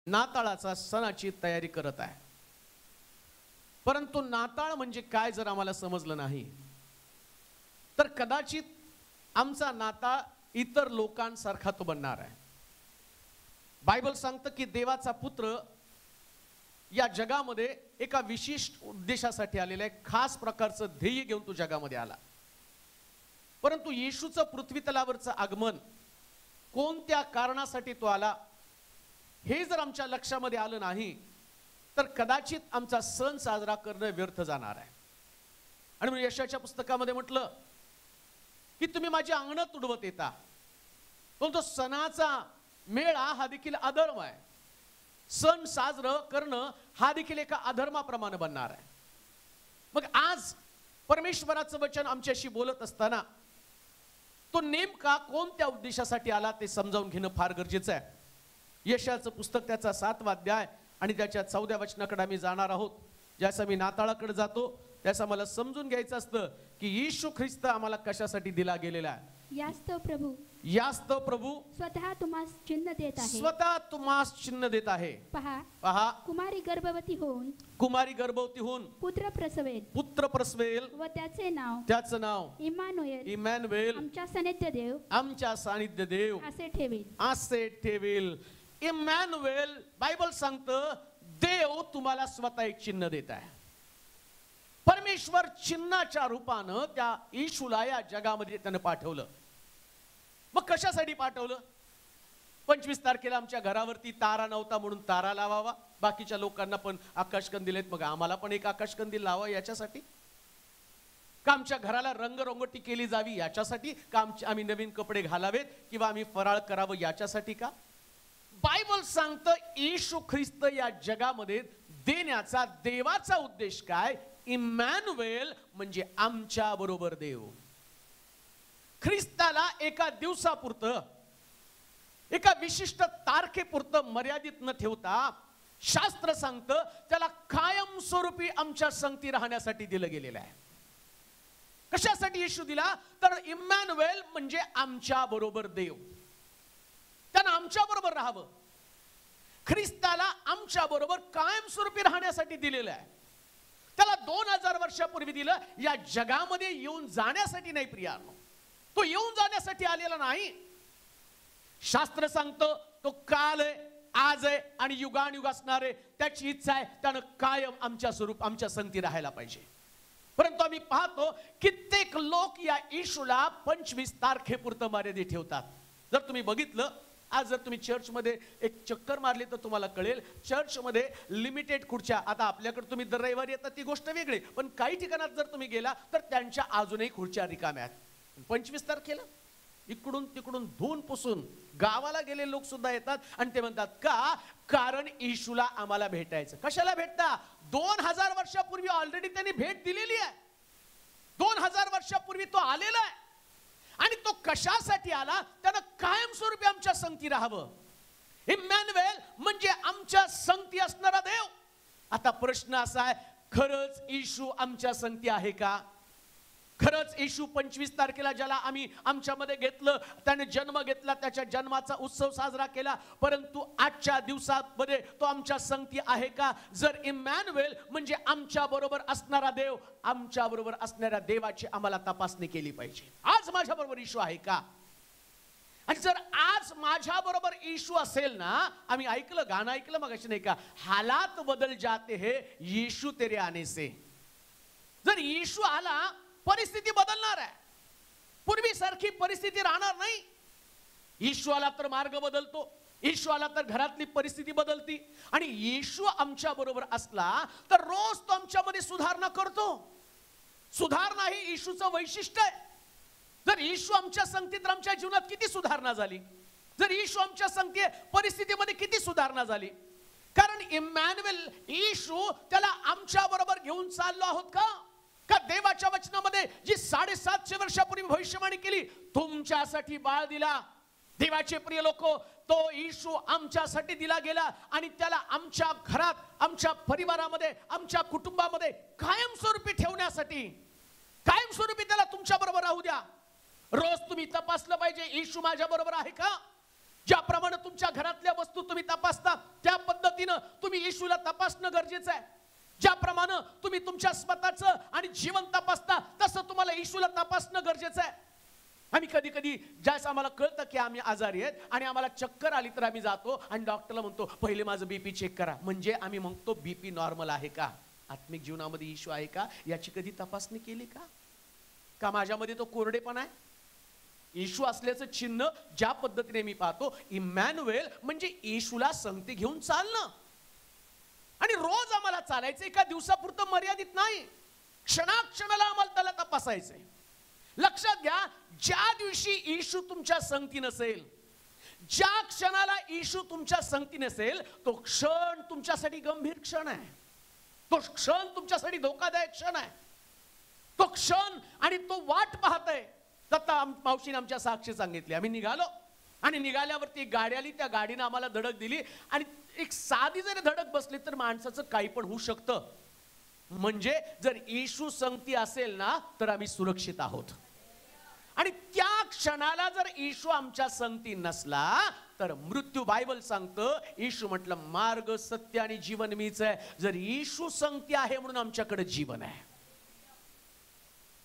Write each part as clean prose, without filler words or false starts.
नाताळाचा सणाची तयारी करत आहे. परंतु नाताळ म्हणजे काय जर आम्हाला समजलं नाही तर कदाचित आमचा नाताळ इतर लोकांसारखा तो बनणार आहे. बायबल सांगतं की देवाचा पुत्र या जगामध्ये एका विशिष्ट उद्देशासाठी आलेला आहे, खास प्रकारचं ध्येय घेऊन तो जगामध्ये आला. परंतु येशूचं पृथ्वी तलावरचं आगमन कोणत्या कारणासाठी तो आला हे जर आमच्या लक्षामध्ये आलं नाही तर कदाचित आमचा सण साजरा करणं व्यर्थ जाणार आहे. आणि म्हणून यशाच्या पुस्तकामध्ये म्हटलं की तुम्ही माझी अंगणं तुडवत येता, परंतु सणाचा मेळा हा देखील अधर्म आहे. सण साजरं करणं हा देखील एका अधर्माप्रमाणे बनणार आहे. मग आज परमेश्वराचं वचन आमच्याशी बोलत असताना तो नेमका कोणत्या उद्देशासाठी आला ते समजावून घेणं फार गरजेचं आहे. यशाचं पुस्तक त्याचा 7वा अध्याय आणि त्याच्या 14व्या वचनाकडे आम्ही जाणार आहोत. ज्यास मी नाताळाकडे जातो त्यास मला समजून घ्यायचं असतं की येशू ख्रिस्त आम्हाला कशासाठी दिला गेलेला आहे. यास्तव प्रभू स्वतः तुम्हास चिन्ह देत आहे. स्वतः तुम्हास चिन्ह देत आहे. पहा कुमारी गर्भवती होऊन पुत्र प्रसवेल व त्याचं नाव इमॅन्युएल आमच्या सानिध्य देव असे ठेवेल. इमॅन्युएल बायबल सांगतं देव तुम्हाला स्वतः एक चिन्ह देत आहे. परमेश्वर चिन्हाच्या रूपानं त्या येशूला या जगामध्ये त्यानं पाठवलं. मग कशासाठी पाठवलं? 25 तारखेला आमच्या घरावरती तारा नव्हता म्हणून तारा लावावा, बाकीच्या लोकांना पण आकाशकंदील आहेत मग आम्हाला पण एक आकाशकंदील लावा याच्यासाठी? का आमच्या घराला रंगरंगोटी केली जावी याच्यासाठी? का आम्ही नवीन कपडे घालावेत किंवा आम्ही फराळ करावं याच्यासाठी का? बायबल सांगतं येशू ख्रिस्त या जगामध्ये देण्याचा देवाचा उद्देश काय? इमॅन्युएल म्हणजे आमच्या बरोबर देव. ख्रिस्ताला एका दिवसापुरतं एका विशिष्ट तारखेपुरतं मर्यादित न ठेवता शास्त्र सांगतं त्याला कायमस्वरूपी आमच्या संगती राहण्यासाठी दिलं गेलेलं आहे. कशासाठी येशू दिला? तर इमॅन्युएल म्हणजे आमच्या बरोबर देव. त्यानं आमच्या बरोबर राहावं. ख्रिस्ताला आमच्या बरोबर कायमस्वरूपी राहण्यासाठी दिलेलं आहे. त्याला 2000 वर्षापूर्वी दिलं या जगामध्ये येऊन जाण्यासाठी नाही प्रियानो. तो येऊन जाण्यासाठी आलेला नाही. शास्त्र सांगतं तो काल आहे, आज आहे आणि युगानुयुग असणार आहे. त्याची इच्छा आहे त्यानं कायम आमच्या संगती राहायला पाहिजे. परंतु आम्ही पाहतो कित्येक लोक या येशूला 25 तारखेपुरतं मर्यादित ठेवतात. जर तुम्ही बघितलं, आज जर तुम्ही चर्चमध्ये एक चक्कर मारली तर तुम्हाला कळेल चर्चमध्ये लिमिटेड खुर्च्या. आता आपल्याकडे तुम्ही दर रविवारी येतात ती गोष्ट वेगळी, पण काही ठिकाणात जर तुम्ही गेला तर त्यांच्या अजूनही खुर्च्या रिकाम्या आहेत. 25 तारखेला इकडून तिकडून धुवून पुसून गावाला गेले लोक सुद्धा येतात आणि ते म्हणतात का? कारण येशूला आम्हाला भेटायचं. कशाला भेटता? 2000 वर्षापूर्वी ऑलरेडी त्यांनी भेट दिलेली आहे. 2000 वर्षापूर्वी तो आलेला आहे आणि तो कशासाठी आला? त्यानं कायमस्वरूपी आमच्या संगती राहावं. इमॅन्युएल म्हणजे आमच्या संगती असणारा देव. आता प्रश्न असा आहे, खरंच येशू आमच्या संगती आहे का? खरंच येशू 25 तारखेला ज्याला आम्ही आमच्यामध्ये घेतलं, त्याने जन्म घेतला, त्याच्या जन्माचा उत्सव साजरा केला, परंतु आजच्या दिवसामध्ये तो आमच्या संगती आहे का? जर इमॅन्युएल म्हणजे आमच्या बरोबर असणारा देव, आमच्या बरोबर असणाऱ्या देवाची आम्हाला तपासणी केली पाहिजे. आज माझ्या बरोबर येशू आहे का? आणि जर आज माझ्या बरोबर येशू असेल ना, आम्ही ऐकलं, गाणं ऐकलं मग अशी नाही का, हालात बदल जाते हैं येशू तेरे आने से. जर येशू आला परिस्थिती बदलणार आहे. पूर्वीसारखी परिस्थिती राहणार नाही. येशू आला तर मार्ग बदलतो. येशू आला तर घरातली परिस्थिती बदलती. आणि येशू आमच्या बरोबर असला तर रोज तो आमच्यामध्ये सुधारणा करतो. सुधारणा ही येशूचं वैशिष्ट्य आहे. जर येशू आमच्या संगतीत, आमच्या जीवनात किती सुधारणा झाली. जर येशू आमच्या संगती परिस्थितीमध्ये किती सुधारणा झाली. कारण इमॅन्युएल येशू त्याला आमच्या बरोबर घेऊन चाललो आहोत का? का देवाच्या वचनामध्ये जी 750 वर्षापूर्वी भविष्यवाणी केली, तुमच्यासाठी बाळ दिला. देवाचे प्रिय लोक, तो येशू आमच्यासाठी दिला गेला आणि त्याला आमच्या घरात, आमच्या परिवारामध्ये, आमच्या कुटुंबामध्ये कायमस्वरूपी ठेवण्यासाठी, कायमस्वरूपी त्याला तुमच्या बरोबर राहू द्या. रोज तुम्ही तपासलं पाहिजे येशू माझ्या बरोबर आहे का? ज्याप्रमाणे तुमच्या घरातल्या वस्तू तुम्ही तपासता त्या पद्धतीने तुम्ही येशूला तपासणं गरजेचं आहे, ज्याप्रमाणे तुम्ही तुमच्या स्वतःचं आणि जीवन तपासता तसं तुम्हाला येशूला तपासणं गरजेचं आहे. आम्ही कधी कधी ज्यावेळेस आम्हाला कळतं की आम्ही आजारी आहेत आणि आम्हाला चक्कर आली तर आम्ही जातो आणि डॉक्टरला म्हणतो पहिले माझं बीपी चेक करा. म्हणजे आम्ही म्हणतो बीपी नॉर्मल आहे का, आत्मिक जीवनामध्ये येशू आहे का याची कधी तपासणी केली का? का माझ्यामध्ये तो कोरडेपणा आहे? येशू असल्याचं चिन्ह ज्या पद्धतीने मी पाहतो, इमॅन्युएल म्हणजे येशूला संगती घेऊन चालणं. आणि रोज आम्हाला चालायचं, एका दिवसापुरतं मर्यादित नाही, क्षणाक्षणाला आम्हाला त्याला तपासायचंय. लक्षात घ्या, ज्या दिवशी येशू तुमच्या संगती नसेल, ज्या क्षणाला येशू तुमच्या संगती नसेल, तो क्षण तुमच्यासाठी गंभीर क्षण आहे, तो क्षण तुमच्यासाठी धोकादायक क्षण आहे. तो क्षण आणि तो वाट पाहतोय. आता मावशीने आमच्या साक्षी सांगितली, आम्ही निघालो आणि निघाल्यावरती एक गाडी आली, त्या गाडीने आम्हाला धडक दिली आणि एक साधी जरी धडक बसली तर माणसाचं काही पण होऊ शकतं. म्हणजे जर येशू संगती असेल ना तर आम्ही सुरक्षित आहोत. आणि त्या क्षणाला जर येशू आमच्या संगती नसला तर मृत्यू, बायबल सांगतं, येशू म्हटलं मार्ग सत्य आणि जीवन मीच आहे. जर येशू संगती आहे म्हणून आमच्याकडे जीवन आहे.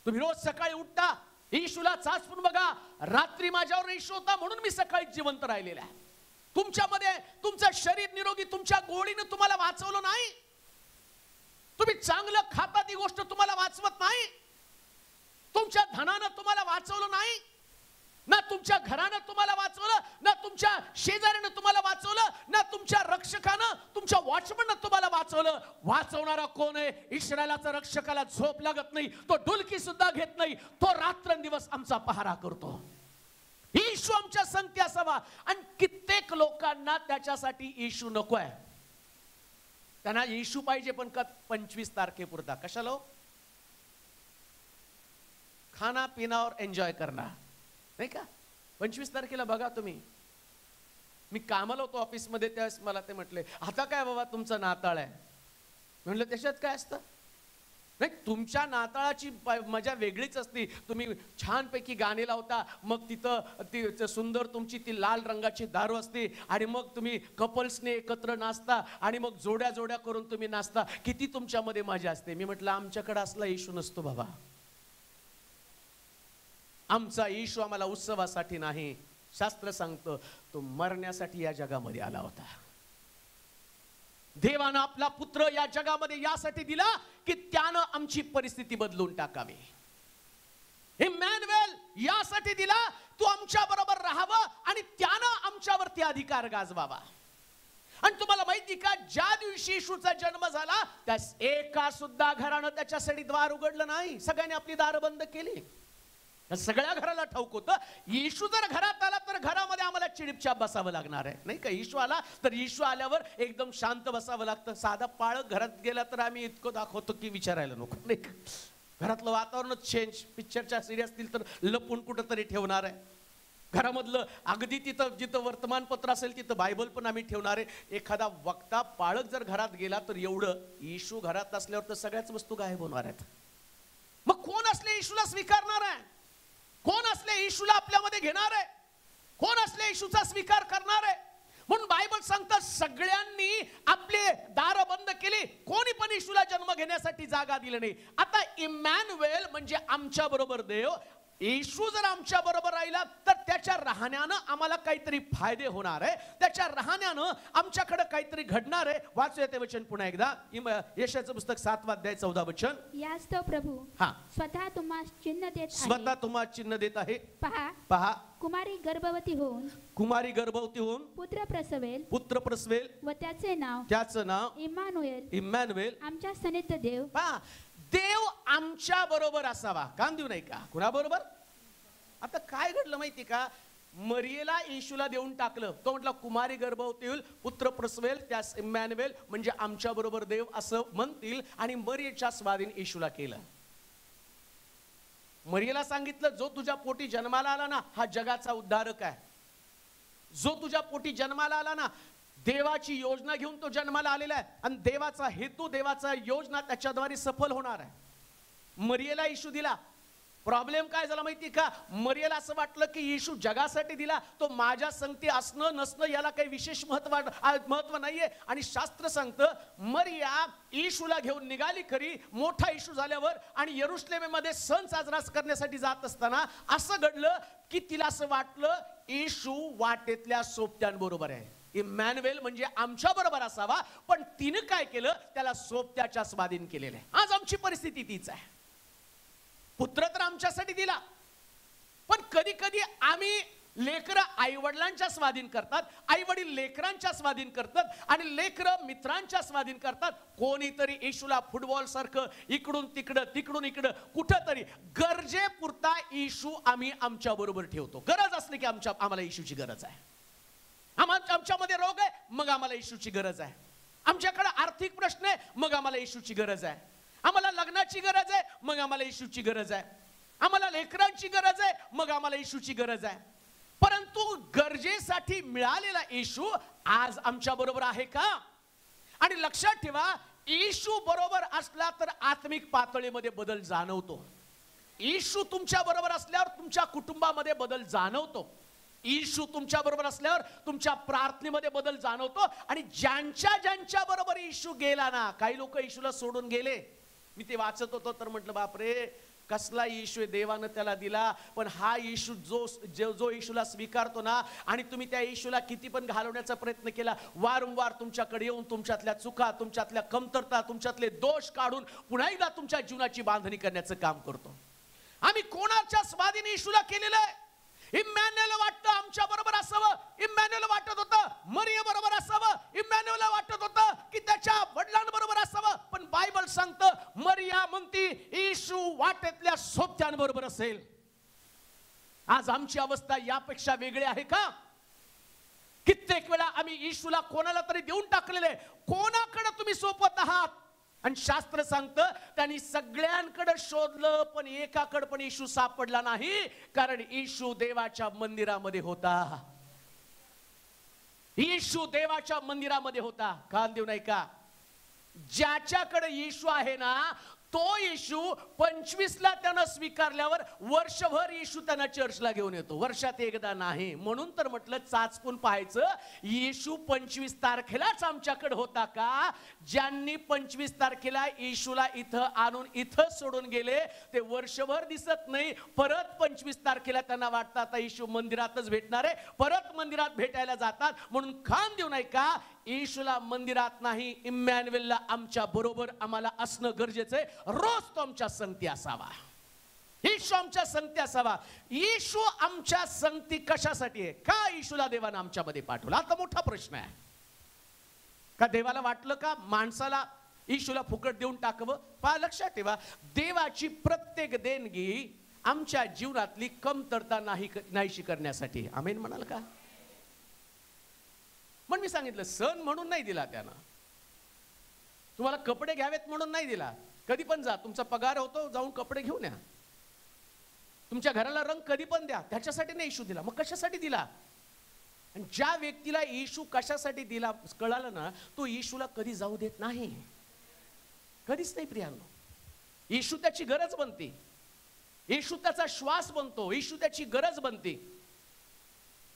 तुम्ही रोज सकाळी उठता, येशूला चाचपून बघा, रात्री माझ्यावर येशू होता म्हणून मी सकाळी जिवंत राहिलेला आहे. तुमच्यामध्ये तुमचं शरीर निरोगी तुमच्या गोळीने तुम्हाला वाचवलं नाही. तुम्ही चांगलं खाता ती गोष्ट तुम्हाला वाचवत नाही. तुमच्या धनानं तुम्हाला वाचवलं नाही, ना तुमच्या घरानं तुम्हाला वाचवलं, ना तुमच्या शेजाऱ्यानं तुम्हाला वाचवलं, ना तुमच्या रक्षकानं, तुमच्या वॉचमननं तुम्हाला वाचवलं. वाचवणारा कोण आहे? इस्रायलाचा रक्षकाला झोप लागत नाही, तो डुलकी सुद्धा घेत नाही, तो रात्रंदिवस आमचा पहारा करतो. येशू आमच्या संगती असावा. आणि कित्येक लोकांना त्याच्यासाठी येशू नको आहे. त्यांना येशू पाहिजे पण का 25 तारखेपुरता. कशाला? खाना पिना और एन्जॉय करणार, नाही का? 25 तारखेला बघा तुम्ही, मी कामाला होतो ऑफिसमध्ये, त्यावेळेस मला ते म्हटले, आता काय बाबा तुमचं नाताळ आहे. म्हणलं त्याच्यात काय असतं? नाही, तुमच्या नाताळाची मजा वेगळीच असते. तुम्ही छानपैकी गाणे लावता, मग तिथं ती सुंदर तुमची ती लाल रंगाची दारू असते आणि मग तुम्ही कपल्सने एकत्र नाचता आणि मग जोड्या जोड्या करून तुम्ही नाचता. किती तुमच्यामध्ये मजा असते. मी म्हटलं आमच्याकडे असला येशू नसतो बाबा. आमचा येशू आम्हाला उत्सवासाठी नाही, शास्त्र सांगतं तो मरण्यासाठी या जगामध्ये आला होता. देवानं आपला पुत्र या जगामध्ये यासाठी दिला की त्यानं आमची परिस्थिती बदलून टाकावी. इमॅन्युएल यासाठी दिला, तू आमच्या बरोबर राहावं आणि त्यानं आमच्यावरती अधिकार गाजवावा. आणि तुम्हाला माहिती का, ज्या दिवशी येशूचा जन्म झाला त्या एका सुद्धा घरानं त्याच्यासाठी द्वार उघडलं नाही. सगळ्यांनी आपली दारं बंद केली. सगळ्या घराला ठाऊक होतं, येशू जर घरात आला तर घरामध्ये आम्हाला चिडीपचाप बसावं लागणार आहे, नाही का? येशू आला तर येशू आल्यावर एकदम शांत बसावं लागतं. साधा पाळक घरात गेला तर आम्ही इतकं दाखवतो की विचारायला नको, नाही का? घरातलं वातावरणच चेंज. पिक्चरच्या सिरियस असतील तर लपून कुठं तरी ठेवणार आहे. घरामधलं अगदी तिथं जिथं वर्तमानपत्र असेल तिथं बायबल पण आम्ही ठेवणार आहे. एखादा वक्ता पाळक जर घरात गेला तर एवढं, येशू घरात असल्यावर तर सगळ्याच वस्तू गायब होणार आहेत. मग कोण असले येशूला स्वीकारणार आहे? कोण असले येशूला आपल्यामध्ये घेणार आहे? कोण असले येशूचा स्वीकार करणार आहे? म्हणून बायबल सांगतं सगळ्यांनी आपले दार बंद केली, कोणी पण येशूला जन्म घेण्यासाठी जागा दिली नाही. आता इमॅन्युएल म्हणजे आमच्या बरोबर देव. येशू जर आमच्या बरोबर राहिला तर त्याच्या राहण्यानं आम्हाला काहीतरी फायदे होणार आहे, त्याच्या राहण्यानं आमच्याकडे काहीतरी घडणार आहे. वाचूया ते वचन पुन्हा एकदा, यशाचं पुस्तक 7 अध्याय 14 वचन. यास्तव प्रभू स्वतः तुम्हाला चिन्ह देत आहे, स्वतः तुम्हाला चिन्ह देत आहे. पहा कुमारी गर्भवती होऊन पुत्र प्रसवेल व त्याचं नाव इम्मानुएल आमच्या सन्निध देव. देव आमच्या बरोबर असावा. काम देऊ नाही का? कुणाबरोबर? आता काय घडलं माहिती का, मरियेला येशूला देऊन टाकलं. तो म्हटला कुमारी गर्भवती होईल, पुत्र प्रसवेल, त्यास इम्मॅन्युएल म्हणजे आमच्या बरोबर देव असं म्हणतील. आणि मरियेच्या स्वाधीन येशूला केलं. मरियेला सांगितलं जो तुझ्या पोटी जन्माला आला ना हा जगाचा उद्धारक आहे. जो तुझ्या पोटी जन्माला आला ना, देवाची योजना घेऊन तो जन्माला आलेला आहे आणि देवाचा हेतू, देवाचा योजना त्याच्याद्वारे सफल होणार आहे. मरियेला येशू दिला. प्रॉब्लेम काय झाला माहिती का, मरियला असं वाटलं की येशू जगासाठी दिला, तो माझ्या संगती असणं नसणं याला काही विशेष महत्व नाहीये. आणि शास्त्र सांगतं मरिया येशूला घेऊन निघाली खरी, मोठा येशू झाल्यावर, आणि यरुशलेमेमध्ये सण साजरा करण्यासाठी जात असताना असं घडलं की तिला असं वाटलं येशू वाटेतल्या सोबत्यांबरोबर आहे. इमॅन्युएल म्हणजे आमच्या बरोबर असावा, पण तिने काय केलं, त्याला सोबत्याच्या स्वाधीन केलेलं आहे. आज आमची परिस्थिती तीच आहे. पुत्र तर आमच्यासाठी दिला, पण कधी कधी आम्ही लेकरं आई वडिलांच्या स्वाधीन करतात, आई वडील लेकरांच्या स्वाधीन करतात, आणि लेकरं मित्रांच्या स्वाधीन करतात. कोणीतरी येशूला फुटबॉल सारखं इकडून तिकडं तिकडून इकडं कुठंतरी गरजेपुरता येशू आम्ही आमच्या बरोबर ठेवतो. गरज असली की आम्हाला येशूची गरज आहे. आमच्यामध्ये रोग आहे, मग आम्हाला येशूची गरज आहे. आमच्याकडे आर्थिक प्रश्न आहे, मग आम्हाला येशूची गरज आहे. आम्हाला लग्नाची गरज आहे, मग आम्हाला येशूची गरज आहे. आम्हाला लेकरांची गरज आहे, मग आम्हाला येशूची गरज आहे. परंतु गरजेसाठी मिळालेला येशू आज आमच्या बरोबर आहे का? आणि लक्षात ठेवा, येशू बरोबर असला तर आत्मिक पातळीमध्ये बदल जाणवतो. येशू तुमच्या बरोबर असल्यावर तुमच्या कुटुंबामध्ये बदल जाणवतो. येशू तुमच्या बरोबर असल्यावर तुमच्या प्रार्थनेमध्ये बदल जाणवतो. आणि ज्यांच्या बरोबर येशू गेला ना, काही लोक येशूला सोडून गेले. मी ते वाचत होतो तर म्हटलं बापरे, कसला येशू आहे, देवानं त्याला दिला. पण हा येशू जो येशूला स्वीकारतो ना, आणि तुम्ही त्या येशूला किती पण घालवण्याचा प्रयत्न केला, वारंवार तुमच्याकडे येऊन तुमच्यातल्या चुका, तुमच्यातल्या कमतरता, तुमच्यातले दोष काढून पुन्हा एकदा तुमच्या जीवनाची बांधणी करण्याचं काम करतो. आम्ही कोणाच्या स्वाधीन येशूला केलेलं आहे? इम्मॅन्युएल वाटतं आमच्या बरोबर असावं, इम्मॅन्युएल वाटत होतं मरिया बरोबर असावं, इम्मॅन्युएल वाटत होतं की त्याच्या वडिलांबरोबर असावं. पण बायबल सांगतं मरिया म्हणती येशू वाटेतल्या सोबत्यांबरोबर असेल. आज आमची अवस्था यापेक्षा वेगळी आहे का? कित्येक वेळा आम्ही येशूला कोणाला तरी देऊन टाकलेले. कोणाकडे तुम्ही सोपत आहात? आणि शास्त्र सांगतं त्यांनी सगळ्यांकडे शोधलं, पण एकाकडे पण येशू सापडला नाही, कारण येशू देवाच्या मंदिरामध्ये होता. येशू देवाच्या मंदिरामध्ये होता. कान देऊ नाही का? ज्याच्याकडे येशू आहे ना, तो येशू 25ला त्यानं स्वीकारल्यावर वर्षभर येशू त्यांना चर्चला घेऊन येतो, वर्षात एकदा नाही. म्हणून तर म्हटलं चाचपून पाहायचं, येशू 25 तारखेलाच आमच्याकडे होता का? ज्यांनी 25 तारखेला येशूला इथं आणून इथं सोडून गेले ते वर्षभर दिसत नाही. परत 25 तारखेला त्यांना वाटतं आता येशू मंदिरातच भेटणार आहे, परत मंदिरात भेटायला जातात. म्हणून खान देऊ नाही का, येशूला मंदिरात नाही, इम्मॅन्युएलला आमच्या बरोबर आम्हाला असणं गरजेचं आहे. रोज तो आमच्या संगती असावा, येशू आमच्या संगती असावा. येशू आमच्या संगती कशासाठी आहे? का येशूला देवानं आमच्यामध्ये पाठवलं? आता मोठा प्रश्न आहे. का देवाला वाटलं का माणसाला येशूला फुकट देऊन टाकावं? पहा, लक्षात ठेवा, देवाची प्रत्येक देणगी आमच्या जीवनातली कमतरता नाहीशी करण्यासाठी. आमेन म्हणाल का? पण मी सांगितलं सण म्हणून नाही दिला त्यानं, तुम्हाला कपडे घ्यावेत म्हणून नाही दिला. कधी पण जा, तुमचा पगार होतो, जाऊन कपडे घेऊन या. तुमच्या घराला रंग कधी पण द्या, त्याच्यासाठी नाही येशू दिला. मग कशासाठी दिला? आणि ज्या व्यक्तीला येशू कशासाठी दिला कळालं ना, तो येशूला कधी जाऊ देत नाही, कधीच नाही प्रियांनो. येशू त्याची गरज बनते, येशू त्याचा श्वास बनतो, येशू त्याची गरज बनते.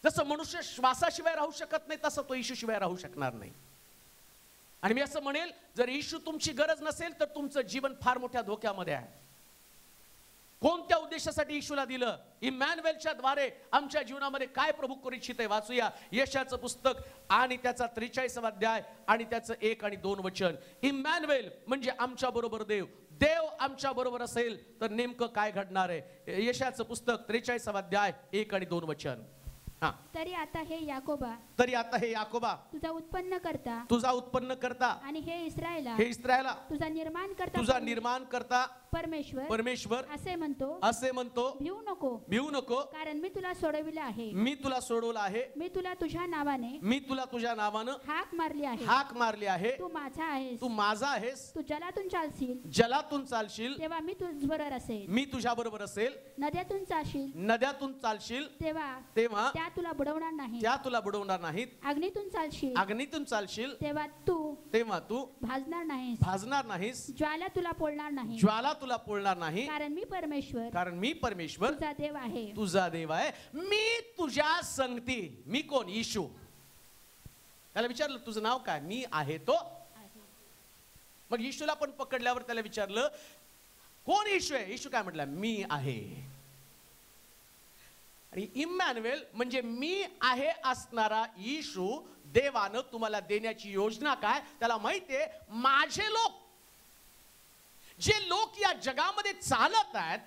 जसं मनुष्य श्वासाशिवाय राहू शकत नाही, तसं तो येशूशिवाय राहू शकणार नाही. आणि मी असं म्हणेल, जर येशू तुमची गरज नसेल तर तुमचं जीवन फार मोठ्या धोक्यामध्ये आहे. कोणत्या उद्देशासाठी येशूला दिलं? इमॅन्युएलच्या द्वारे आमच्या जीवनामध्ये काय प्रभू करू इच्छित आहे? वाचूया यशाचं पुस्तक आणि त्याचा 43वा अध्याय आणि त्याचं 1 आणि 2 वचन. इमॅन्युएल म्हणजे आमच्या बरोबर देव. देव आमच्या बरोबर असेल तर नेमकं काय घडणार आहे? यशाचं पुस्तक 43वा अध्याय 1 आणि 2 वचन. तरी आता हे याकोबा, तरी आता हे याकोबा, तुझा उत्पन्न करता आणि हे इस्रायला, तुझा निर्माण करता परमेश्वर असे म्हणतो भिवू नको, कारण मी तुला सोडविले आहे, मी तुला तुझ्या नावानं हाक मारली आहे. तू माझा आहेस, तू जलातून चालशील तेव्हा मी तुझ्या बरोबर असेल, नद्यातून चालशील तेव्हा त्या तुला बुडवणार नाहीत, अग्नीतून चालशील तेव्हा तू भाजणार नाहीस, ज्वाला तुला पोळणार नाही, कारण मी परमेश्वर तुझा देव आहे. तुझा देव आहे. मी तुझ्या संगती. मी कोण? येशू. त्याला विचारलं तुझं नाव काय? मी आहे तो. मग येशूला पण पकडल्यावर त्याला विचारलं कोण येशू आहे? येशू काय म्हटलं? मी आहे. आणि इम्मॅन्युएल म्हणजे मी आहे असणारा येशू देवानं तुम्हाला देण्याची योजना काय? त्याला माहितीये माझे लोक, जे लोक या जगामध्ये चालत आहेत,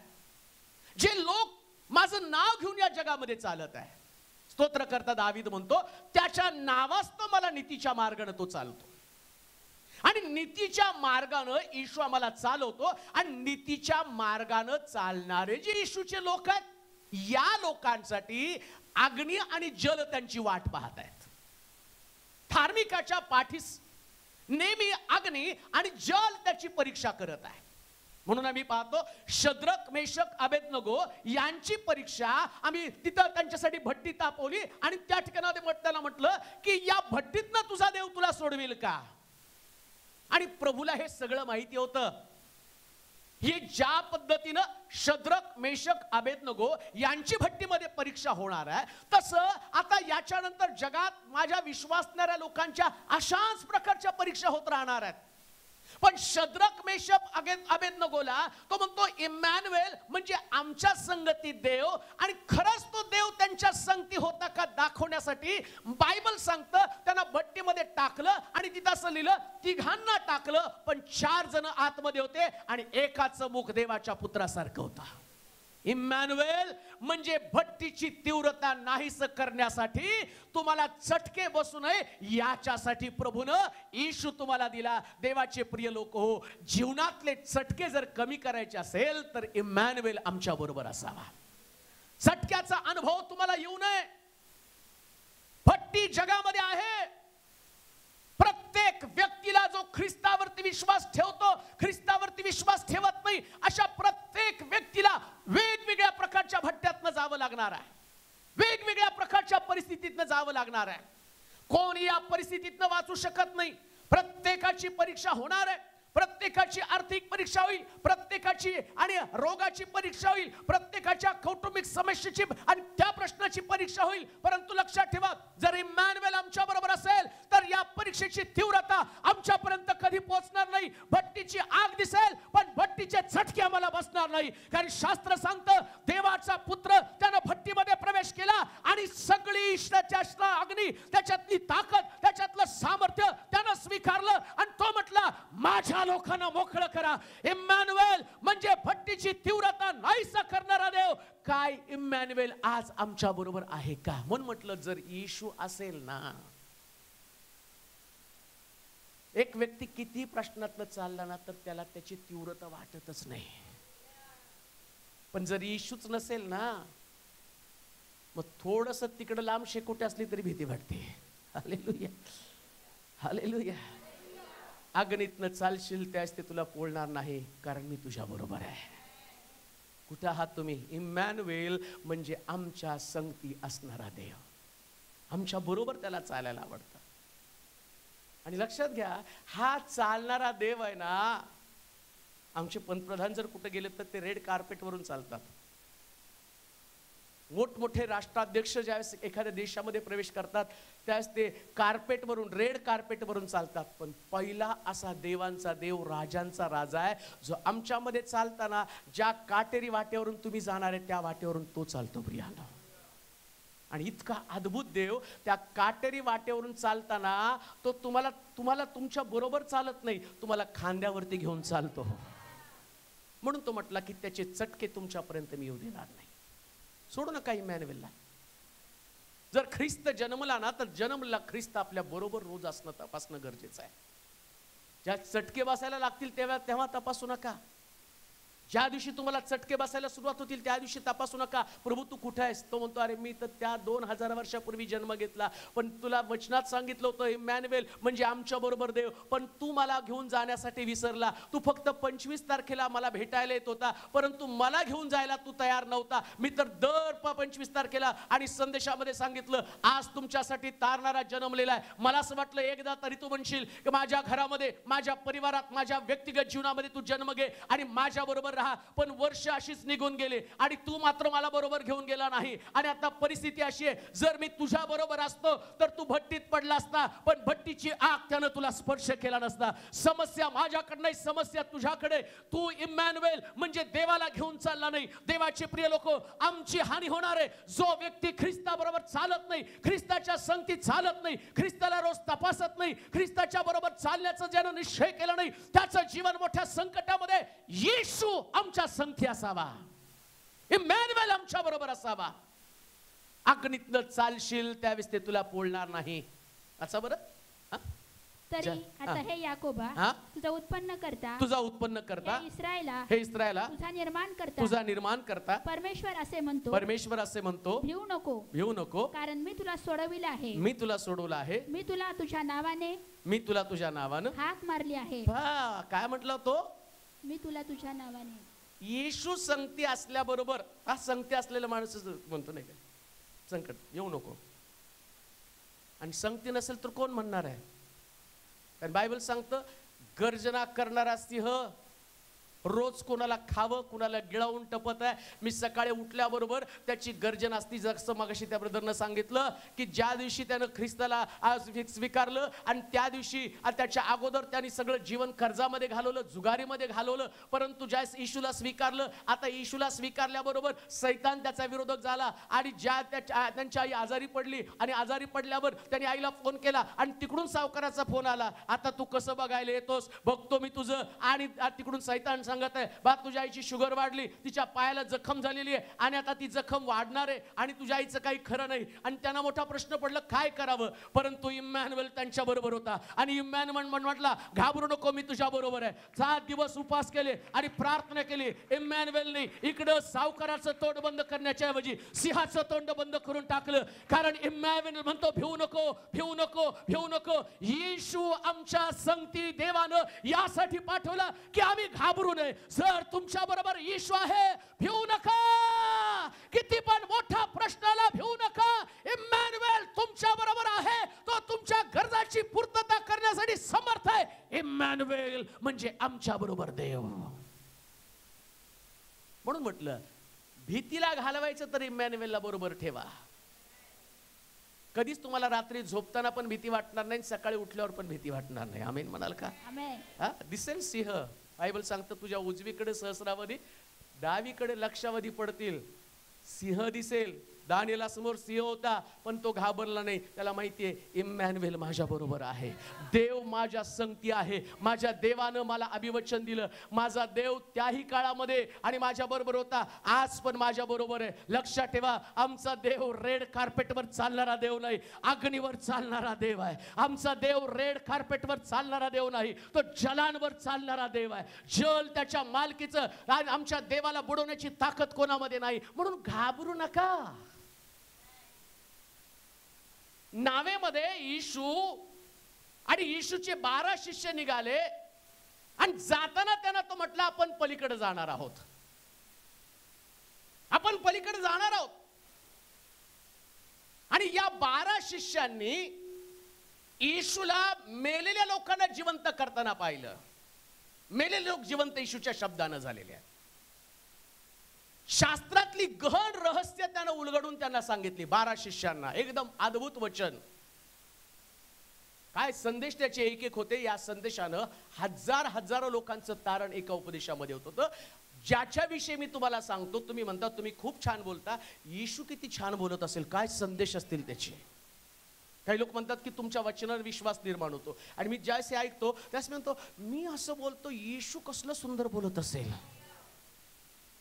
जे लोक माझं नाव घेऊन या जगामध्ये चालत आहे, स्तोत्रकर्ता दावीद म्हणतो त्याच्या नावास्तव मला नीतीच्या मार्गाने तो चालतो. आणि नीतीच्या मार्गानं येशू आम्हाला चालवतो. आणि नीतीच्या मार्गानं चालणारे जे येशूचे लोक आहेत, या लोकांसाठी अग्नी आणि जल त्यांची वाट पाहत आहेत. धार्मिकाच्या पाठीस नेहमी अग्नी आणि जल त्याची परीक्षा करत आहे. म्हणून आम्ही पाहतो शद्रक, मेशक, अबेदनगो यांची परीक्षा आम्ही तिथं त्यांच्यासाठी भट्टी तापवली. आणि त्या ठिकाणी त्याला म्हटलं की या भट्टीतनं तुझा देव तुला सोडवेल का? आणि प्रभूला हे सगळं माहिती होतं. ही ज्या पद्धतीनं शद्रक, मेशक, अबेदनगो यांची भट्टीमध्ये परीक्षा होणार आहे, तसं आता याच्यानंतर जगात माझ्या विश्वासणाऱ्या लोकांच्या अशाच प्रकारच्या परीक्षा होत राहणार आहेत. पण शद्रक, मेशक, अबेदनगोला तो म्हणतो इम्मॅन्युएल म्हणजे आमच्या संगती देव. आणि खरंच तो देव त्यांच्या संगती होता का दाखवण्यासाठी बायबल सांगतं त्यांना भट्टीमध्ये टाकलं. आणि तिथं असं लिहिलं तिघांना टाकलं, पण 4 जण आतमध्ये होते आणि एकाचं मुख देवाच्या पुत्रासारखं होता. इम्मॅन्युएल म्हणजे भट्टीची तीव्रता नाहीस करण्यासाठी, तुम्हाला चटके बसू नये याच्यासाठी प्रभूनं येशू तुम्हाला दिला. देवाचे प्रिय लोक हो, जीवनातले चटके जर कमी करायचे असेल तर इम्मॅन्युएल आमच्या बरोबर असावा. चटक्याचा अनुभव तुम्हाला येऊ नये. भट्टी जगामध्ये आहे. प्रत्येक व्यक्तीला जो ख्रिस्तावरती विश्वास ठेवतो, ख्रिस्तावरती विश्वास ठेवत नाही, अशा प्रत्येक व्यक्तीला वेगवेगळ्या प्रकारच्या भट्ट्यातनं जावं लागणार आहे. वेगवेगळ्या प्रकारच्या परिस्थितीतनं जावं लागणार आहे. कोणी या परिस्थितीतनं वाचू शकत नाही. प्रत्येकाची परीक्षा होणार आहे. प्रत्येकाची आर्थिक परीक्षा होईल, प्रत्येकाची आणि रोगाची परीक्षा होईल, प्रत्येकाच्या कौटुंबिक समस्येची आणि त्या प्रश्नाची परीक्षा होईल. परंतु लक्षात ठेवा, जर इम्मॅन्युएल आमच्या बरोबर असेल तर या परीक्षेची तीव्रता आमच्यापर्यंत कधी पोहोचणार नाही. भट्टीची आग दिसेल पण भट्टीचे झटके आम्हाला बसणार नाही. कारण शास्त्र सांगतं देवाचा पुत्र त्यानं भट्टीमध्ये प्रवेश केला आणि सगळी त्याच्यातला अग्नी, त्याच्यातली ताकद, त्याच्यातलं सामर्थ्य त्यानं स्वीकारलं आणि तो म्हटला माझ्या लोकांना मोकळं करा. इम्मॅन्युएल म्हणजे भट्टीची तीव्रता नाहीस करणारा देव. काय इम्मॅन्युएल आज आमच्या बरोबर आहे का? म्हणून म्हटलं जर येशू असेल ना, एक व्यक्ती किती प्रश्नातनं चालला ना तर त्याला त्याची तीव्रता वाटतच नाही. पण जर येशूच नसेल ना, मग थोडस तिकडे लांब शेकोटी असली तरी भीती वाटते. Hallelujah, hallelujah. अग्नीतनं चालशील त्यास ते तुला पोळणार नाही, कारण मी तुझ्या बरोबर आहे. कुठे आहात तुम्ही? इम्मॅन्युएल म्हणजे आमच्या संगती असणारा देव. आमच्या बरोबर त्याला चालायला आवडतं. आणि लक्षात घ्या, हा चालणारा देव आहे ना, आमचे पंतप्रधान जर कुठे गेले तर ते रेड कार्पेट वरून चालतात. मोठमोठे राष्ट्राध्यक्ष ज्यावेळेस एखाद्या देशामध्ये प्रवेश करतात त्यावेळेस ते कार्पेटवरून, रेड कार्पेटवरून चालतात. पण पहिला असा देवांचा देव, राजांचा राजा आहे, जो आमच्यामध्ये चालताना ज्या काटेरी वाटेवरून तुम्ही जाणार आहे त्या वाटेवरून तो चालतो प्रियानो. आणि इतका अद्भुत देव, त्या काटेरी वाटेवरून चालताना तो तुम्हाला तुमच्या बरोबर चालत नाही, तुम्हाला खांद्यावरती घेऊन चालतो. म्हणून तो म्हटला की त्याचे चटके तुमच्यापर्यंत मी येऊ देणार नाही. सोडू नका इम्मॅन्युएलला. जर ख्रिस्त जन्मला ना तर जन्मला ख्रिस्त आपल्या बरोबर रोज असणं, तपासणं गरजेचं आहे. ज्या चटके बसायला लागतील तेव्हा तपासू नका. ज्या दिवशी तुम्हाला चटके बसायला सुरुवात होतील त्या दिवशी तपासू नका, प्रभू तू कुठे आहेस? तो म्हणतो, अरे मी तर त्या 2000 वर्षापूर्वी जन्म घेतला, पण तुला वचनात सांगितलं होतं इमॅन्युएल म्हणजे आमच्या बरोबर देव, पण तू मला घेऊन जाण्यासाठी विसरला. तू फक्त 25 तारखेला मला भेटायला येत होता, परंतु मला घेऊन जायला तू तयार नव्हता. मी तर दर 25 तारखेला आणि संदेशामध्ये सांगितलं, आज तुमच्यासाठी तारणारा जन्मलेला आहे. मला असं वाटलं एकदा तरी तू म्हणशील की माझ्या घरामध्ये, माझ्या परिवारात, माझ्या व्यक्तिगत जीवनामध्ये तू जन्म घे आणि माझ्या बरोबर राहा. पण वर्ष अशीच निघून गेले आणि तू मात्र मला बरोबर घेऊन गेला नाही. आणि आता परिस्थिती अशी आहे, जर मी तुझ्या बरोबर असतो तर तू भट्टीत पडला असता, पण भट्टीची आग त्यानं तुला स्पर्श केला नसता. समस्या माझ्याकडे नाही, समस्या तुझ्याकडे. तू इमॅन्युएल म्हणजे देवाला घेऊन चालला नाही. देवाचे प्रिय लोक, आमची हानी होणार आहे. जो व्यक्ती ख्रिस्ताबरोबर चालत नाही, ख्रिस्ताच्या संगतीत चालत नाही, ख्रिस्ताला रोज तपासत नाही, ख्रिस्ताच्या बरोबर चालण्याचा ज्यानं निश्चय केला नाही, त्याचं जीवन मोठ्या संकटामध्ये. येशू आमच्या संगती असावा, इमॅन्युएल आमच्या बरोबर असावा. अग्नीतनं चालशील त्यावेळेस ते तुला पोळणार नाही. अच्छा बरं. तरी आता हे याकोबा, तुझा उत्पन्न करता, हे इस्रायला तुझा निर्माण करता परमेश्वर असे म्हणतो, भिवू नको, कारण मी तुला सोडविले आहे, मी तुला सोडवलं आहे, मी तुला तुझ्या नावाने हाक मारली आहे. काय म्हटलं तो? मी तुला तुझ्या नावाने. येशू संगती असल्याबरोबर, हा संगती असलेला माणूस म्हणतो नाही का, संकट येऊ नको. आणि संगती नसेल तर कोण म्हणणार आहे? कारण बायबल सांगतं, गर्जना करणारा सिंह रोज कोणाला खावं, कोणाला गिळावून टपत आहे. मी सकाळी उठल्याबरोबर त्याची गर्जना असती. जसं मगाशी त्या ब्रदरनं सांगितलं की ज्या दिवशी त्यानं ख्रिस्ताला स्वीकारलं आणि त्या दिवशी त्याच्या अगोदर त्यांनी सगळं जीवन कर्जामध्ये घालवलं, जुगारीमध्ये घालवलं, परंतु ज्या येशूला स्वीकारलं, आता येशूला स्वीकारल्याबरोबर सैतान त्याचा विरोधक झाला आणि ज्या त्यांची आई आजारी पडली आणि आजारी पडल्यावर त्यांनी आईला फोन केला आणि तिकडून सावकाराचा फोन आला, आता तू कसं बघायला येतोस, बघतो मी तुझं. आणि तिकडून सैतान सांगत आहे, बा तुझ्या आईची शुगर वाढली, तिच्या पायाला जखम झालेली आहे आणि आता ती जखम वाढणार आहे आणि तुझ्या आईचं काही खरं नाही. आणि त्यांना मोठा प्रश्न पडला काय करावं. परंतु इमॅन्युएल त्यांच्या बरोबर होता आणि इमॅन्युएल म्हटला, घाबरू नको, मी तुझ्या बरोबर आहे. 7 दिवस उपवास केले आणि प्रार्थना केली. इमॅन्युएलने इकडं सावकाराचं तोंड बंद करण्याच्या ऐवजी सिंहाचं तोंड बंद करून टाकलं. कारण इमॅन्युएल म्हणतो, भिवू नको, भिवू नको, भिवू नको. येशू आमच्या संगती देवानं यासाठी पाठवला की आम्ही घाबरू नये. जर तुमच्या बरोबर येशू आहे, भिवू नका. किती पण मोठा प्रश्नाला भिवू नका. इमॅन्युएल तुमच्या बरोबर आहे, तो तुमच्या गरजाची पूर्तता करण्यासाठी समर्थ आहे. इमॅन्युएल म्हणजे आमच्या बरोबर देव. म्हणून म्हटलं, भीतीला घालवायचं तर इमॅन्युएलला बरोबर ठेवा. कधीच तुम्हाला रात्री झोपताना पण भीती वाटणार नाही, सकाळी उठल्यावर पण भीती वाटणार नाही. आमेन म्हणाल का? हा, दिसेल सिंह. बायबल सांगतं, तुझ्या उजवीकडे सहस्रावधी, डावीकडे लक्षावधी पडतील. सिंह दिसेल. दानियेला समोर सिंह होता पण तो घाबरला नाही. त्याला माहितीये इमॅन्युएल माझ्या बरोबर आहे, देव माझ्या संगती आहे. माझ्या देवानं मला अभिवचन दिलं. माझा देव त्याही काळामध्ये आणि माझ्या बरोबर होता, आज पण माझ्या बरोबर आहे. लक्षात ठेवा, आमचा देव रेड कार्पेटवर चालणारा देव नाही, अग्नीवर चालणारा देव आहे. आमचा देव रेड कार्पेटवर चालणारा देव नाही, तो जलांवर चालणारा देव आहे. जल त्याच्या मालकीचं. आमच्या देवाला बुडवण्याची ताकद कोणामध्ये नाही. म्हणून घाबरू नका. नावेमध्ये येशू आणि येशूचे 12 शिष्य निघाले आणि जाताना त्यांना तो म्हटला, आपण पलीकडे जाणार आहोत, आपण पलीकडे जाणार आहोत. आणि या 12 शिष्यांनी येशूला मेलेल्या लोकांना जिवंत करताना पाहिलं. मेलेले लोक जिवंत येशूच्या शब्दानं झालेले आहेत. शास्त्रातली गहन रहस्य त्यानं उलगडून त्यांना सांगितली 12 शिष्यांना. एकदम अद्भुत वचन. काय संदेश त्याचे एक एक होते. या संदेशानं हजारो लोकांचं तारण एका उपदेशामध्ये होत होतं. ज्याच्याविषयी मी तुम्हाला सांगतो, तुम्ही म्हणता तुम्ही खूप छान बोलता, येशू किती छान बोलत असेल, काय संदेश असतील त्याचे. काही लोक म्हणतात की तुमच्या वचनावर विश्वास निर्माण होतो. आणि मी ज्यावेळेस ऐकतो त्यास म्हणतो, मी असं बोलतो, येशू कसलं सुंदर बोलत असेल,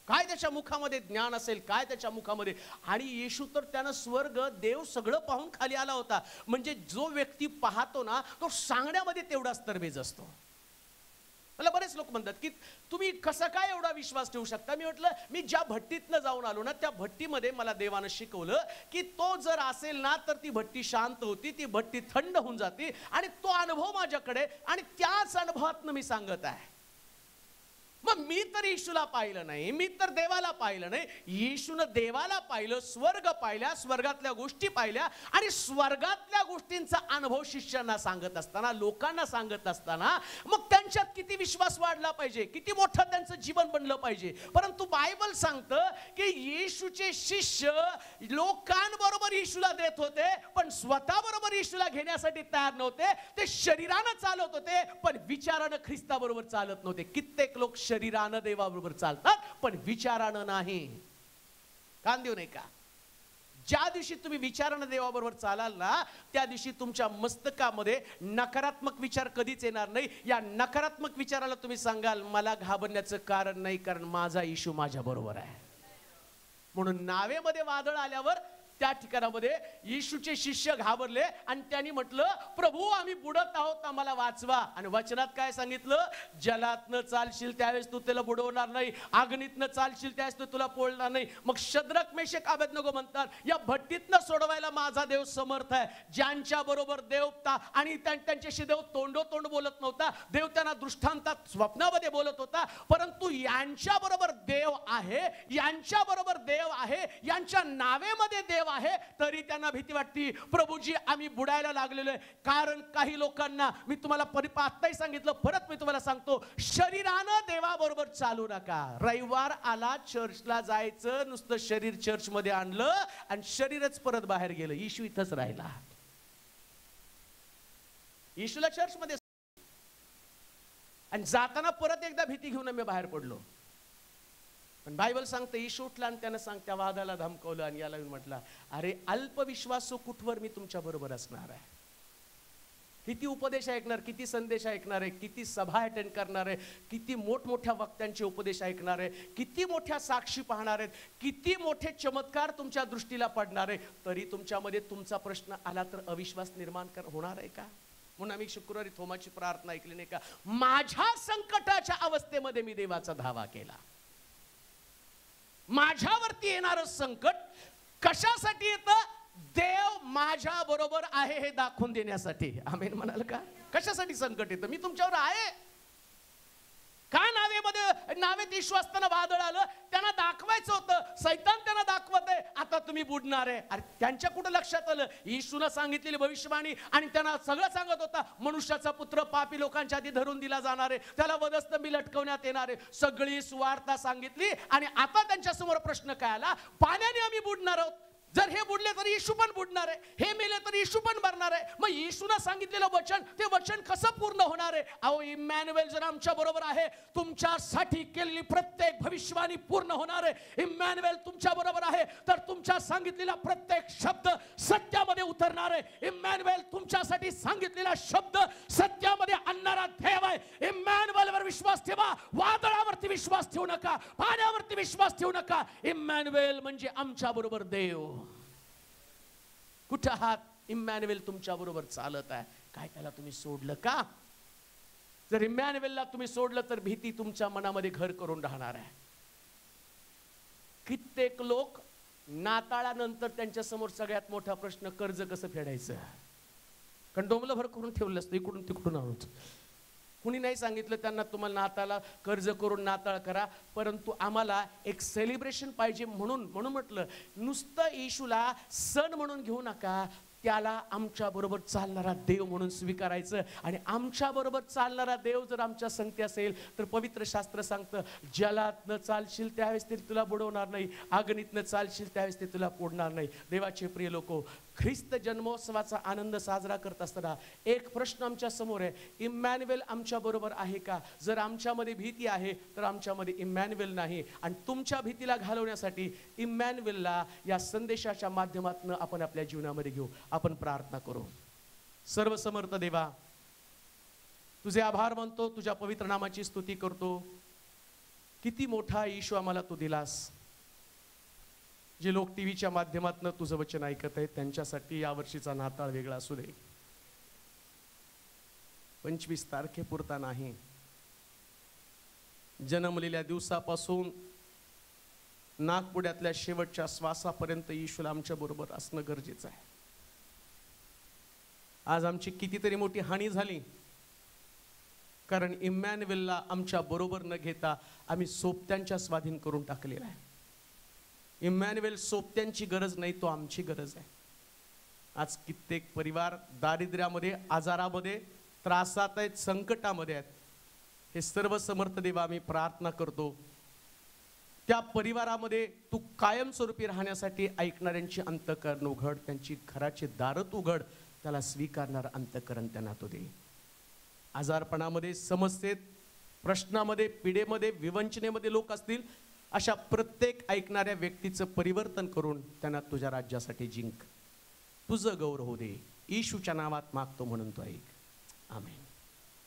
काय त्याच्या मुखामध्ये ज्ञान असेल, काय त्याच्या मुखामध्ये. आणि येशू तर त्यानं स्वर्ग देव सगळं पाहून खाली आला होता. म्हणजे जो व्यक्ती पाहतो ना, तो सांगण्यामध्ये तेवढाच तरबेज असतो. मला बरेच लोक म्हणतात की तुम्ही कसा काय एवढा विश्वास ठेवू शकता. मी म्हटलं, मी ज्या भट्टीतनं जाऊन आलो ना, त्या भट्टीमध्ये मला देवानं शिकवलं की तो जर असेल ना तर ती भट्टी शांत होती, ती भट्टी थंड होऊन जाते. आणि तो अनुभव माझ्याकडे, आणि त्याच अनुभवातनं मी सांगत आहे. मग मी तर येशूला पाहिलं नाही, मी तर देवाला पाहिलं नाही, येशूनं देवाला पाहिलं, स्वर्ग पाहिल्या, स्वर्गातल्या गोष्टी पाहिल्या. आणि स्वर्गातल्या गोष्टींचा अनुभव शिष्यांना सांगत असताना, लोकांना सांगत असताना, मग त्यांच्यात किती विश्वास वाढला पाहिजे, किती मोठं त्यांचं जीवन बनलं पाहिजे. परंतु बायबल सांगतं की येशूचे शिष्य लोकांबरोबर येशूला देत होते, पण स्वतः बरोबर येशूला घेण्यासाठी तयार नव्हते. ते शरीरानं चालत होते, पण विचारानं ख्रिस्ताबरोबर चालत नव्हते. कित्येक लोक शरीरानं देवाबरोबर चालतात, पण विचारानं नाही. कान देऊ नये का? ज्या दिवशी तुम्ही विचारानं देवाबरोबर चालाल ना, त्या दिवशी तुमच्या मस्तकामध्ये नकारात्मक विचार कधीच येणार नाही. या नकारात्मक विचाराला तुम्ही सांगाल, मला घाबरण्याचं कारण नाही, कारण माझा येशू माझ्या बरोबर आहे. म्हणून नावेमध्ये वादळ आल्यावर त्या ठिकाणामध्ये येशूचे शिष्य घाबरले आणि त्यांनी म्हटलं, प्रभू आम्ही बुडत आहोत, आम्हाला वाचवा. आणि वचनात काय सांगितलं? जलातनं चालशील त्यावेळेस तू त्याला बुडवणार नाही, अग्नीतनं चालशील त्यावेळेस तू तुला पोळणार नाही. मग शद्रक मेशक अबेदनगो म्हणतात, या भट्टीतनं सोडवायला माझा देव समर्थ आहे. ज्यांच्या बरोबर देव आणि त्यांच्याशी देव तोंडोतोंड बोलत नव्हता, देव त्यांना दृष्टांतात स्वप्नामध्ये बोलत होता, परंतु यांच्या बरोबर देव आहे, यांच्या बरोबर देव आहे, यांच्या नावेमध्ये देव आहे, तरी त्यांना भीती वाटती. प्रभूजी आम्ही बुडायला लागलेलो आहे. कारण काही लोकांना मी तुम्हाला आत्ताही सांगितलं, परत मी तुम्हाला सांगतो, शरीरानं देवाबरोबर चालू नका. रविवार आला, चर्चला जायचं, नुसतं शरीर चर्च मध्ये आणलं आणि शरीरच परत बाहेर गेलं. येशू इथंच राहिला. येशूला चर्च मध्ये आणि जाताना परत एकदा भीती घेऊन मी बाहेर पडलो. पण बायबल सांगते, येशू उठला आणि त्यानं त्या वादाला धमकवलं आणि याला म्हटलं, अरे अल्पविश्वासो कुठवर मी तुमच्या बरोबर असणार आहे. किती उपदेश ऐकणार, किती संदेश ऐकणार आहे, किती सभा अटेंड करणार आहे, किती मोठमोठ्या वक्त्यांचे उपदेश ऐकणार आहे, किती मोठ्या साक्षी पाहणार आहेत, किती मोठे चमत्कार तुमच्या दृष्टीला पडणार आहे, तरी तुमच्यामध्ये तुमचा प्रश्न आला तर अविश्वास निर्माण होणार आहे का? म्हणून आम्ही शुक्रवारी थोमाची प्रार्थना ऐकली नाही का? माझ्या संकटाच्या अवस्थेमध्ये मी देवाचा धावा केला. माझ्यावरती येणारं संकट कशासाठी येतं? देव माझ्या बरोबर आहे हे दाखवून देण्यासाठी. आमेन म्हणाल का? कशासाठी संकट येतं? मी तुमच्यावर आहे का? नावेत येशू असताना वादळ आलं, त्यांना दाखवायचं होतं, सैतान त्यांना दाखवत आहे आता तुम्ही बुडणार आहे. अरे त्यांच्या कुठं लक्षात आलं? येशूनं सांगितलेली भविष्यवाणी आणि त्यांना सगळं सांगत होता, मनुष्याचा पुत्र पापी लोकांच्या आधी धरून दिला जाणार आहे, त्याला वधस्तंभी लटकवण्यात येणार आहे. सगळी सुवार्ता सांगितली आणि आता त्यांच्या समोर प्रश्न काय आला? पाण्याने आम्ही बुडणार आहोत. जर हे बुडले तर येशू पण बुडणार आहे, हे मेले तर येशू पण मरणार आहे. मग येशूनं सांगितलेलं वचन, ते वचन कसं पूर्ण होणार आहे? अहो, इम्मॅन्युएल जर आमच्या बरोबर आहे, तुमच्यासाठी केलेली प्रत्येक भविष्यवाणी पूर्ण होणार आहे. इम्मॅन्युएल तुमच्या बरोबर आहे, तर तुमच्या सांगितलेला प्रत्येक शब्द सत्यामध्ये उतरणार आहे. इम्मॅन्युएल तुमच्यासाठी सांगितलेला शब्द सत्यामध्ये आणणारा देव आहे. इम्मॅन्युएलवर विश्वास ठेवा, वादळावरती विश्वास ठेवू नका, पाण्यावरती विश्वास ठेवू नका. इम्मॅन्युएल म्हणजे आमच्या बरोबर देव. कुठं आहात? इम्मॅन्युएल तुमच्या बरोबर चालत आहे. काय त्याला तुम्ही सोडलं का? जर इम्मॅन्युएलला तुम्ही सोडलं तर भीती तुमच्या मनामध्ये घर करून राहणार आहे. कित्येक लोक नाताळानंतर त्यांच्या समोर सगळ्यात मोठा प्रश्न, कर्ज कसं फेडायचं. कारण डोंबलभर करून ठेवलं असतं, इकडून तिकडून आणून. कुणी नाही सांगितलं त्यांना तुम्हाला नाताला कर्ज करून नाताळ करा, परंतु आम्हाला एक सेलिब्रेशन पाहिजे म्हणून म्हटलं, नुसतं येशूला सण म्हणून घेऊ नका, त्याला आमच्या बरोबर चालणारा देव म्हणून स्वीकारायचं. आणि आमच्या बरोबर चालणारा देव जर आमच्या संगती असेल तर पवित्र शास्त्र सांगतं, जलातनं चालशील त्यावेळेस ते तुला बुडवणार नाही, अग्नीतनं चालशील त्यावेळेस ते तुला पोडणार नाही. देवाचे प्रिय लोको, ख्रिस्त जन्मोत्सवाचा आनंद साजरा करत असताना एक प्रश्न आमच्या समोर आहे, इम्मॅन्युएल आमच्या बरोबर आहे का? जर आमच्यामध्ये भीती आहे तर आमच्यामध्ये इम्मॅन्युएल नाही. आणि तुमच्या भीतीला घालवण्यासाठी इम्मॅन्युएलला या संदेशाच्या माध्यमातून आपण आपल्या जीवनामध्ये घेऊ. आपण प्रार्थना करू. सर्वसमर्थ देवा, तुझे आभार मानतो, तुझ्या पवित्र नामाची स्तुती करतो. किती मोठा येशू आम्हाला तू दिलास. जे लोक टीव्हीच्या माध्यमातून तुझं वचन ऐकत आहेत त्यांच्यासाठी यावर्षीचा नाताळ वेगळा असू दे. 25 तारखेपुरता नाही, जन्मलेल्या दिवसापासून नागपुड्यातल्या शेवटच्या श्वासापर्यंत येशूला आमच्या बरोबर असणं गरजेचं आहे. आज आमची कितीतरी मोठी हानी झाली, कारण इम्मॅन्युएलला आमच्या बरोबर न घेता आम्ही सोबत्यांच्या स्वाधीन करून टाकलेला आहे. इम्मॅन्युएल सोबत्यांची गरज नाही, तो आमची गरज आहे. आज कित्येक परिवार दारिद्र्यामध्ये, आजारामध्ये, त्रासात आहेत, संकटामध्ये आहेत. हे सर्व समर्थ देवा आम्ही प्रार्थना करतो, त्या परिवारामध्ये तू कायमस्वरूपी राहण्यासाठी ऐकणाऱ्यांची अंतःकरण उघड, त्यांची घराचे दार उघड, त्याला स्वीकारणार अंतःकरण त्यांना तो दे. आजारपणामध्ये, समस्येत, प्रश्नामध्ये, पिढेमध्ये, विवंचनेमध्ये लोक असतील, अशा प्रत्येक ऐकणाऱ्या व्यक्तीचं परिवर्तन करून त्यांना तुझ्या राज्यासाठी जिंक. तुझं गौरव हो दे. येशूच्या नावात मागतो म्हणून तो ऐक. आमेन.